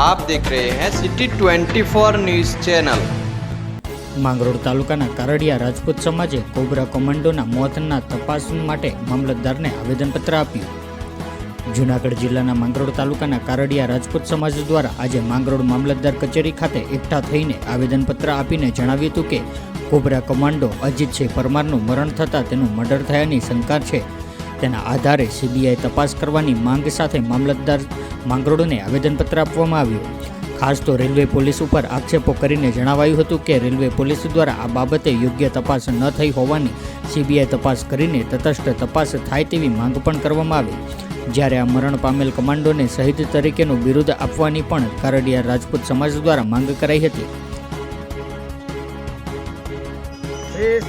आप देख रहे हैं सिटी 24 न्यूज़ चैनल। માંગરોળ તાલુકાના કારડિયા રાજપૂત સમાજે કોબરા કમાન્ડોના મોતના તપાસ માટે મામલતદારને આવેદનપત્ર આપ્યું। જૂનાગઢ જિલ્લાના માંગરોળ તાલુકાના કારડિયા રાજપૂત સમાજ દ્વારા આજે માંગરોળ મામલતદાર કચેરી ખાતે એકઠા થઈને આવેદનપત્ર આપીને જણાવ્યું હતું કે કોબરા કમાન્ડો અજીતસિંહ પરમારનું મરણ થતાં તેનું મર્ડર થયાની શંકા છે। તેના આધારે સીબીઆઈ તપાસ કરવાની માંગ સાથે મામલતદાર માંગરોળને આવેદનપત્ર આપવામાં આવ્યું। ખાસ તો રેલવે પોલીસ ઉપર આક્ષેપો કરીને જણાવાયું હતું કે રેલવે પોલીસ દ્વારા આ બાબતે યોગ્ય તપાસ ન થઈ હોવાની સીબીઆઈ તપાસ કરીને તટસ્થ તપાસ થાય તેવી માંગ પણ કરવામાં આવી। જ્યારે આ મરણ પામેલ કમાન્ડોને શહીદ તરીકેનું બિરુદ આપવાની પણ કારડિયા રાજપૂત સમાજ દ્વારા માંગ કરાઈ હતી।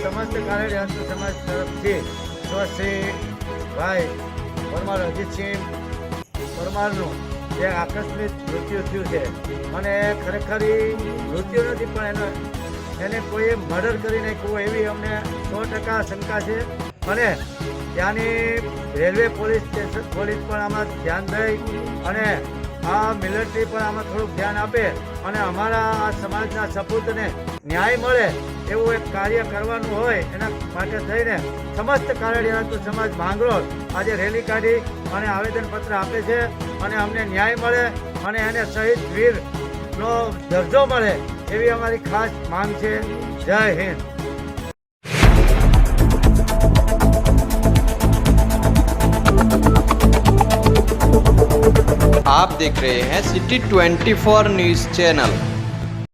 समस्त कारडिया समाज तरफ से श्री भाई परमार अजीतसिंह परमारનું જે આકસ્મિક મૃત્યુ થયું છે અને ખરેખર મૃત્યુ નથી પણ એને કોઈએ મર્ડર કરી નાખ્યું એવી અમને 100% શંકા છે અને ત્યાંની રેલવે પોલીસ પણ આમાં ધ્યાન દઈ અને આ મિલિટરી પણ આમાં થોડુંક ધ્યાન આપે અને અમારા આ સમાજના સપૂતને ન્યાય મળે એવું એક કાર્ય કરવાનું હોય એના માટે થઈને સમસ્ત કારડિયા સમાજ માંગરોળ આજે રેલી કાઢી અને આવેદનપત્ર આપે છે અને અમને ન્યાય મળે અને એને શહીદ વીરનો દરજ્જો મળે એવી અમારી ખાસ માંગ છે। જય હિન્દ। आप देख रहे हैं सिटी 24 न्यूज़ चैनल।